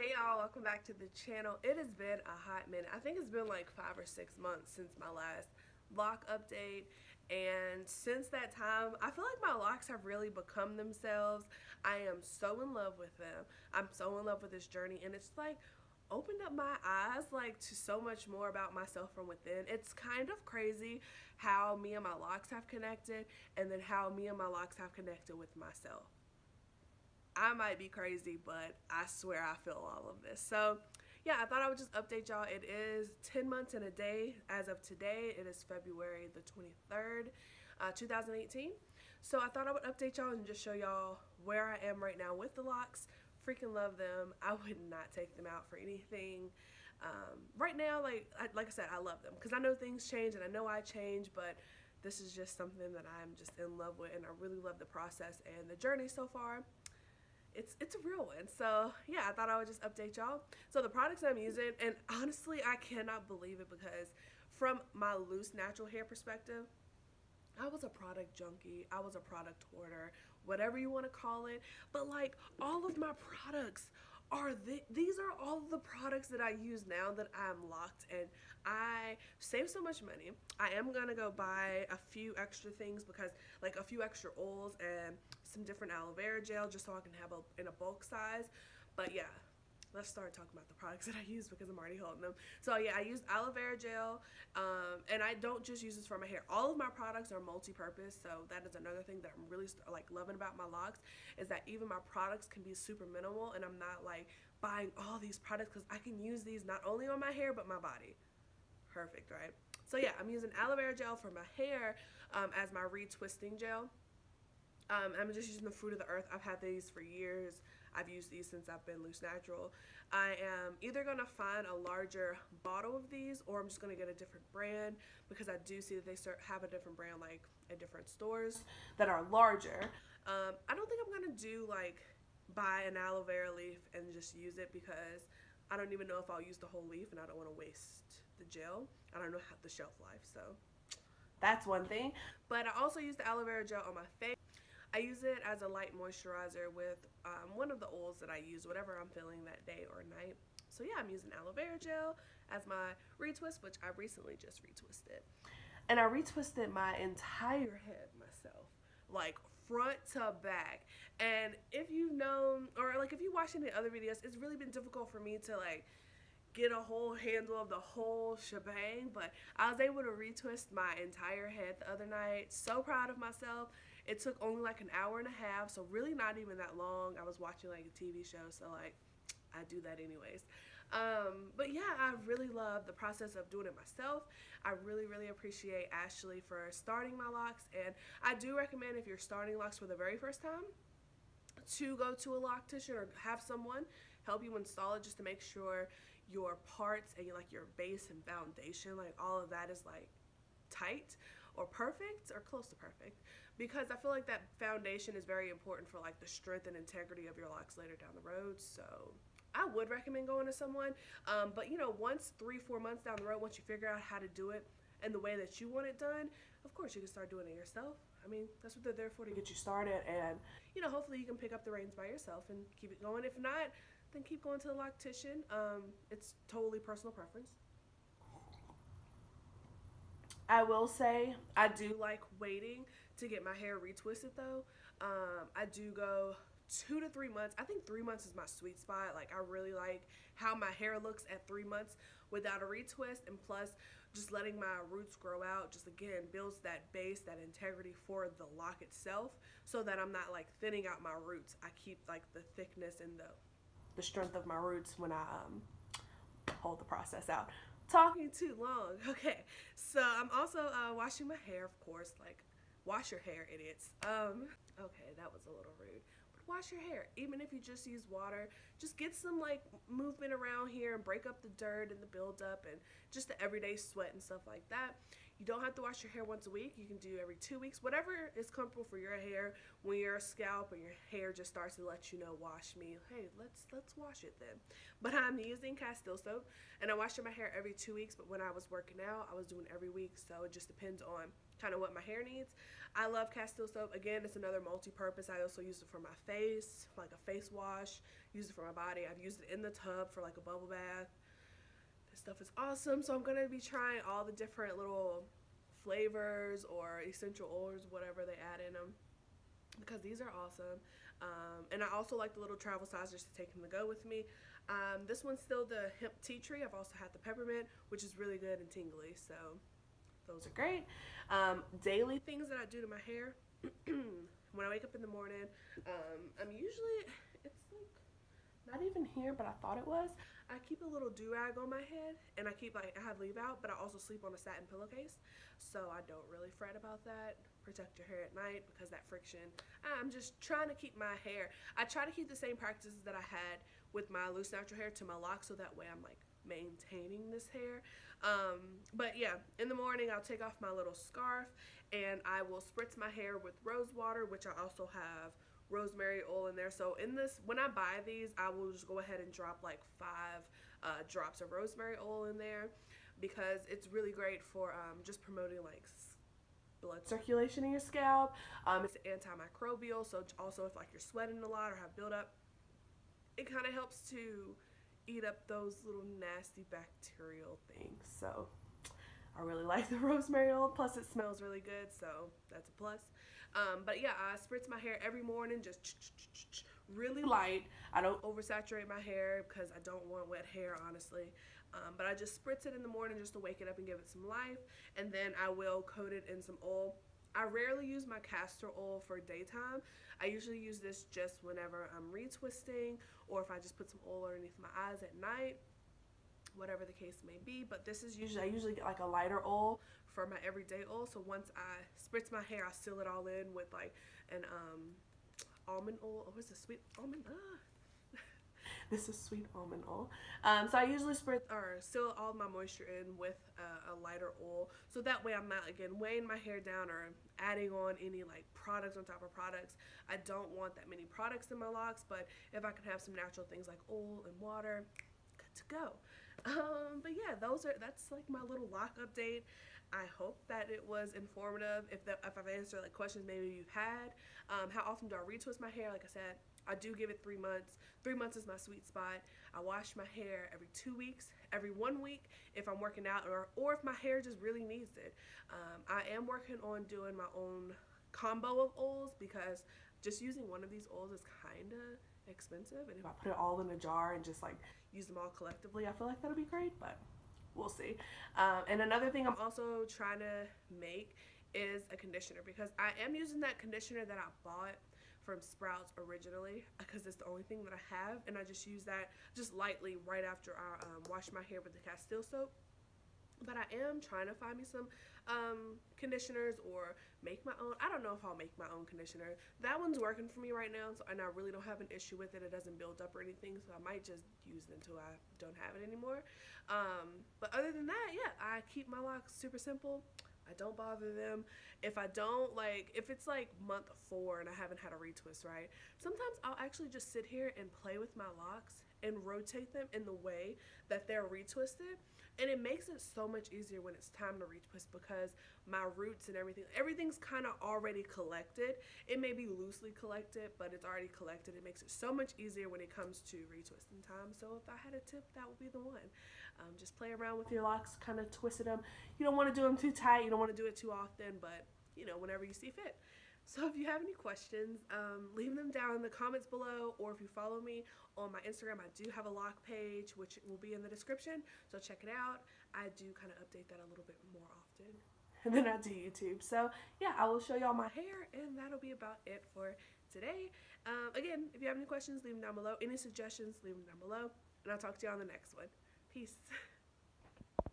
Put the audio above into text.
Hey y'all, welcome back to the channel. It has been a hot minute. I think it's been like 5 or 6 months since my last lock update, and since that time I feel like my locks have really become themselves. I am so in love with them. I'm so in love with this journey, and it's like opened up my eyes like to so much more about myself from within. It's kind of crazy how me and my locks have connected, and then how me and my locks have connected with myself. I might be crazy, but I swear I feel all of this. So yeah, I thought I would just update y'all. It is 10 months and a day as of today. It is February the 23rd, 2018. So I thought I would update y'all and just show y'all where I am right now with the locks. Freaking love them. I would not take them out for anything. Right now, like I said, I love them because I know things change and I know I change, but this is just something that I'm just in love with, and I really love the process and the journey so far. It's a real one. So yeah, I thought I would just update y'all. So the products I'm using, and honestly I cannot believe it, because from my loose natural hair perspective, I was a product junkie, I was a product hoarder, whatever you want to call it. But like, all of my products are these are all of the products that I use now that I'm locked, and I save so much money. I am gonna go buy a few extra things, because like a few extra oils and some different aloe vera gel, just so I can have in a bulk size. But yeah, let's start talking about the products that I use, because I'm already holding them. So yeah, I use aloe vera gel, and I don't just use this for my hair. All of my products are multi-purpose, so that is another thing that I'm really like loving about my locks, is that even my products can be super minimal, and I'm not like buying all these products, because I can use these not only on my hair but my body. Perfect, right? So yeah, I'm using aloe vera gel for my hair, as my retwisting gel. I'm just using the fruit of the earth. I've had these for years. I've used these since I've been loose natural. I am either going to find a larger bottle of these, or I'm just going to get a different brand, because I do see that they have a different brand like at different stores that are larger. I don't think I'm going to do like buy an aloe vera leaf and just use it, because I don't even know if I'll use the whole leaf, and I don't want to waste the gel. I don't know how the shelf life, so that's one thing. But I also use the aloe vera gel on my face. I use it as a light moisturizer with one of the oils that I use, whatever I'm feeling that day or night. So yeah, I'm using aloe vera gel as my retwist, which I recently just retwisted. And I retwisted my entire head myself, like front to back. And if you've known, or like if you watch any other videos, it's really been difficult for me to like get a whole handle of the whole shebang, but I was able to retwist my entire head the other night. So proud of myself. It took only like an hour and a half, so really not even that long. I was watching like a TV show, so like I do that anyways. But yeah, I really love the process of doing it myself. I really appreciate Ashley for starting my locks, and I do recommend, if you're starting locks for the very first time, to go to a loctician or have someone help you install it, just to make sure your parts and like your base and foundation, like all of that is like tight or perfect or close to perfect, because I feel like that foundation is very important for like the strength and integrity of your locks later down the road. So I would recommend going to someone, but you know, once 3-4 months down the road, once you figure out how to do it and the way that you want it done, of course you can start doing it yourself. I mean, that's what they're there for, to get you started, and you know, hopefully you can pick up the reins by yourself and keep it going. If not, then keep going to the loctician. It's totally personal preference. I will say I do like waiting to get my hair retwisted though. I do go 2 to 3 months. I think 3 months is my sweet spot. Like, I really like how my hair looks at 3 months without a retwist, and plus just letting my roots grow out just again builds that base, that integrity for the lock itself, so that I'm not like thinning out my roots. I keep like the thickness and the strength of my roots when I hold the process out. Talking too long. Okay, so I'm also washing my hair, of course. Like, wash your hair, idiots. Okay, that was a little rude. But wash your hair, even if you just use water. Just get some like movement around here and break up the dirt and the buildup and just the everyday sweat and stuff like that. You don't have to wash your hair once a week. You can do every 2 weeks, whatever is comfortable for your hair. When your scalp and your hair just starts to let you know, wash me, hey, let's wash it then. But I'm using Castile soap, and I wash my hair every 2 weeks. But when I was working out, I was doing every week, so it just depends on kind of what my hair needs. I love Castile soap. Again, it's another multi-purpose. I also use it for my face, like a face wash. Use it for my body. I've used it in the tub for like a bubble bath. This stuff is awesome. So I'm going to be trying all the different little flavors or essential oils, whatever they add in them, because these are awesome. And I also like the little travel sizers to take them to go with me. This one's still the hemp tea tree. I've also had the peppermint, which is really good and tingly. So those are great. Daily things that I do to my hair. When I wake up in the morning, I'm usually, it's like not even here, but I thought it was. I keep a little do-rag on my head, and I have leave out, but I also sleep on a satin pillowcase, so I don't really fret about that. Protect your hair at night, because that friction, I'm just trying to keep my hair. I try to keep the same practices that I had with my loose natural hair to my locks, so that way I'm like maintaining this hair. But yeah, in the morning I'll take off my little scarf, and I will spritz my hair with rose water, which I also have rosemary oil in there. So in this, when I buy these, I will just go ahead and drop like 5 drops of rosemary oil in there, because it's really great for just promoting like blood circulation in your scalp. It's antimicrobial, so also if like you're sweating a lot or have buildup, it kind of helps to eat up those little nasty bacterial things. So I really like the rosemary oil, plus it smells really good, so that's a plus. But yeah, I spritz my hair every morning, just really light. I don't oversaturate my hair because I don't want wet hair, honestly. But I just spritz it in the morning just to wake it up and give it some life, and then I will coat it in some oil. I rarely use my castor oil for daytime. I usually use this just whenever I'm retwisting, or if I just put some oil underneath my eyes at night, whatever the case may be. But this is I usually get like a lighter oil for my everyday oil. So once I spritz my hair, I seal it all in with like an almond oil. Oh, what's the sweet almond? This is sweet almond oil. So I usually seal all my moisture in with a lighter oil, so that way I'm not, again, weighing my hair down or adding on any like products on top of products. I don't want that many products in my locks, but if I can have some natural things like oil and water, good to go. But yeah, that's like my little lock update. I hope that it was informative. If I've answered like questions maybe you've had. How often do I retwist my hair? Like I said, I do give it 3 months. 3 months is my sweet spot. I wash my hair every 2 weeks, every 1 week if I'm working out, or if my hair just really needs it. I am working on doing my own combo of oils, because just using one of these oils is kind of expensive, and if I put it all in a jar and just like use them all collectively, I feel like that'll be great, but we'll see. And another thing I'm also trying to make is a conditioner, because I am using that conditioner that I bought from Sprouts originally, because it's the only thing that I have, and I just use that just lightly right after I wash my hair with the Castile soap. But I am trying to find me some conditioners, or make my own. I don't know if I'll make my own conditioner. That one's working for me right now, and I really don't have an issue with it. It doesn't build up or anything, so I might just use it until I don't have it anymore. But other than that, yeah, I keep my locks super simple. I don't bother them. If it's like month 4 and I haven't had a retwist, right? Sometimes I'll actually just sit here and play with my locks and rotate them in the way that they're retwisted. And it makes it so much easier when it's time to retwist, because my roots and everything's kind of already collected. It may be loosely collected, but it's already collected. It makes it so much easier when it comes to retwisting time. So if I had a tip, that would be the one. Just play around with your locks, kind of twisted them. You don't want to do them too tight. You don't want to do it too often, but whenever you see fit. So if you have any questions, leave them down in the comments below, or if you follow me on my Instagram, I do have a lock page, which will be in the description, so check it out. I do kind of update that a little bit more often than I do YouTube. So yeah, I will show y'all my hair, and that'll be about it for today. Again, if you have any questions, leave them down below. Any suggestions, leave them down below, and I'll talk to you on the next one. Peace.